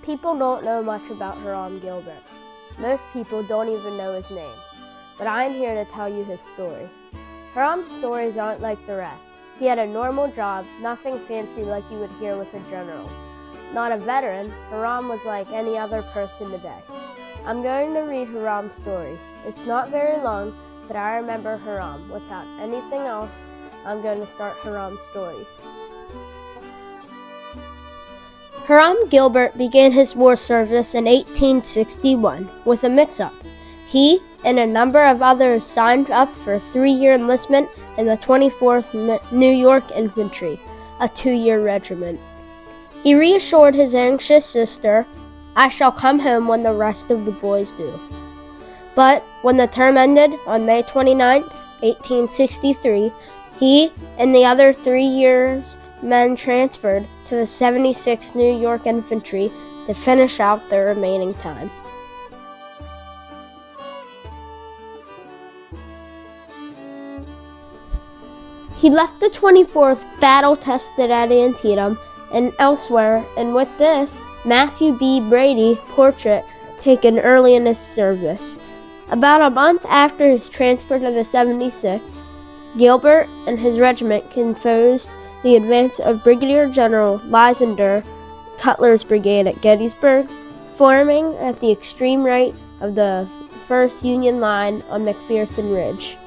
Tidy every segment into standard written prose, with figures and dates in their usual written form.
People don't know much about Hiram Gilbert. Most people don't even know his name. But I'm here to tell you his story. Hiram's stories aren't like the rest. He had a normal job, nothing fancy like you would hear with a general. Not a veteran, Hiram was like any other person today. I'm going to read Hiram's story. It's not very long, but I remember Hiram. Without anything else, I'm going to start Hiram's story. Hiram Gilbert began his war service in 1861 with a mix-up. He and a number of others signed up for a 3-year enlistment in the 24th New York Infantry, a 2-year regiment. He reassured his anxious sister, "I shall come home when the rest of the boys do." But when the term ended on May 29, 1863, he and the other 3 years men transferred to the 76th New York Infantry to finish out their remaining time. He left the 24th battle-tested at Antietam and elsewhere, and with this Matthew B. Brady portrait taken early in his service. About a month after his transfer to the 76th, Gilbert and his regiment composed the advance of Brigadier General Lysander Cutler's brigade at Gettysburg, forming at the extreme right of the 1st Union line on McPherson Ridge.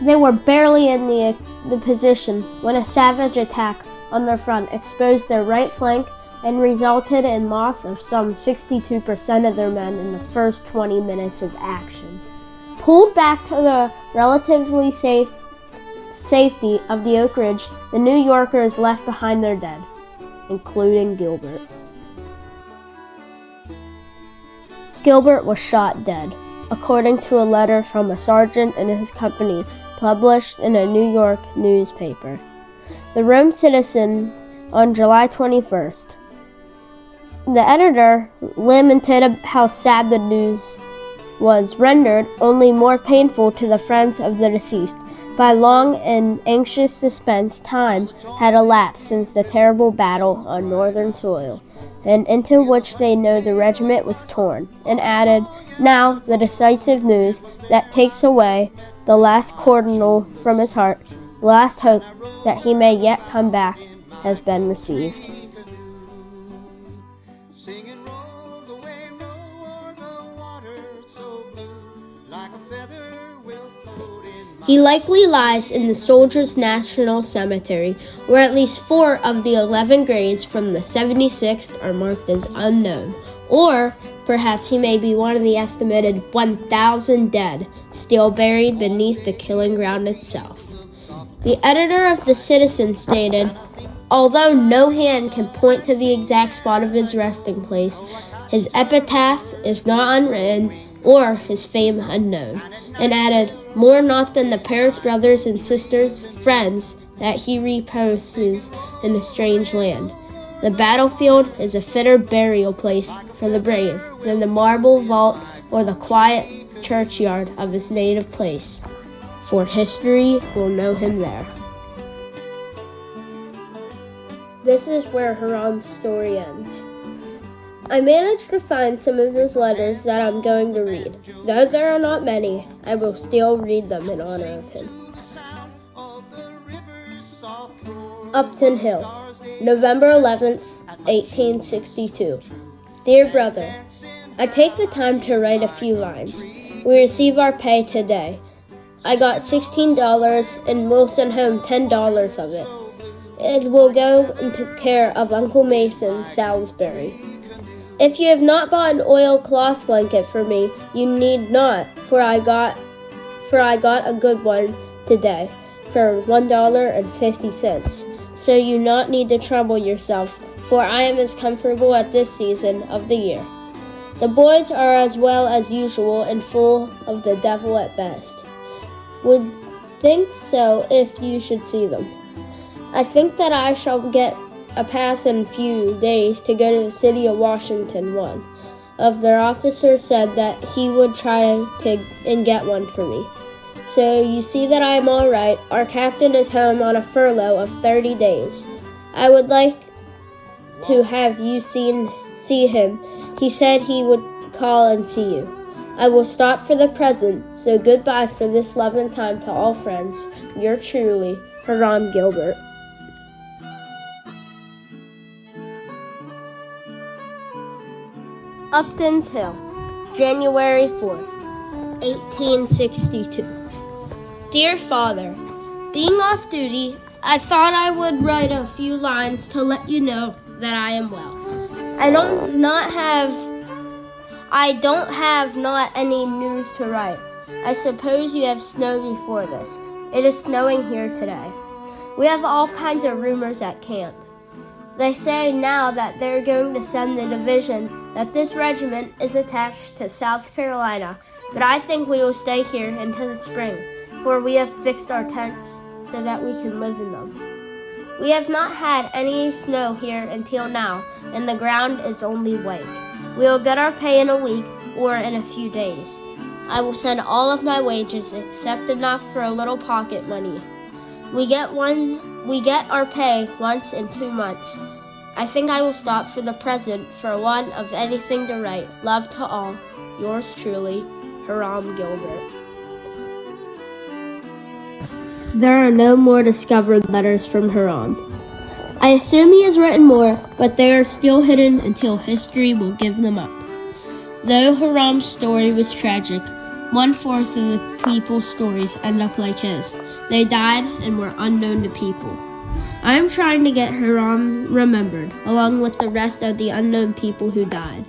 They were barely in the position when a savage attack on their front exposed their right flank and resulted in loss of some 62% of their men in the first 20 minutes of action. Pulled back to the relatively safety of the Oak Ridge, the New Yorkers left behind their dead, including Gilbert. Gilbert was shot dead, according to a letter from a sergeant in his company published in a New York newspaper. The Rome Citizens on July 21st. The editor lamented how sad the news was, rendered only more painful to the friends of the deceased. By long and anxious suspense, time had elapsed since the terrible battle on northern soil, and into which they know the regiment was torn, and added, now the decisive news that takes away the last cardinal from his heart, the last hope that he may yet come back, has been received. He likely lies in the Soldiers' National Cemetery, where at least 4 of the 11 graves from the 76th are marked as unknown. Or perhaps he may be one of the estimated 1,000 dead still buried beneath the killing ground itself. The editor of the Citizen stated, although no hand can point to the exact spot of his resting place, his epitaph is not unwritten or his fame unknown, and added, more not than the parents, brothers, and sisters, friends, that he reposes in a strange land. The battlefield is a fitter burial place for the brave than the marble vault or the quiet churchyard of his native place, for history will know him there. This is where Hiram's story ends. I managed to find some of his letters that I'm going to read. Though there are not many, I will still read them in honor of him. Upton Hill, November 11th, 1862. Dear brother, I take the time to write a few lines. We receive our pay today. I got $16 and will send home $10 of it. It will go into care of Uncle Mason, Salisbury. If you have not bought an oilcloth blanket for me, you need not, for I got a good one today for $1.50. So you not need to trouble yourself, for I am as comfortable at this season of the year. The boys are as well as usual and full of the devil at best. Would think so if you should see them. I think that I shall get a pass in a few days to go to the city of Washington. One of their officers said that he would try to and get one for me. So you see that I am all right. Our captain is home on a furlough of 30 days. I would like to have you see him. He said he would call and see you. I will stop for the present, so goodbye for this love and time to all friends. Yours truly, Hiram Gilbert. Upton's Hill, January 4th, 1862. Dear Father, being off duty, I thought I would write a few lines to let you know that I am well. I don't have not any news to write. I suppose you have snowed before this. It is snowing here today. We have all kinds of rumors at camp. They say now that they're going to send the division, that this regiment is attached to South Carolina, but I think we will stay here until the spring, for we have fixed our tents so that we can live in them. We have not had any snow here until now, and the ground is only white. We will get our pay in a week or in a few days. I will send all of my wages except enough for a little pocket money. We get our pay once in 2 months. I think I will stop for the present for want of anything to write. Love to all. Yours truly, Hiram Gilbert. There are no more discovered letters from Hiram. I assume he has written more, but they are still hidden until history will give them up. Though Hiram's story was tragic, 1/4 of the people's stories end up like his. They died and were unknown to people. I am trying to get Hiram remembered, along with the rest of the unknown people who died.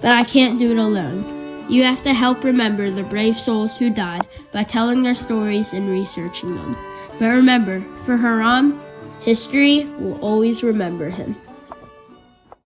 But I can't do it alone. You have to help remember the brave souls who died by telling their stories and researching them. But remember, for Hiram, history will always remember him.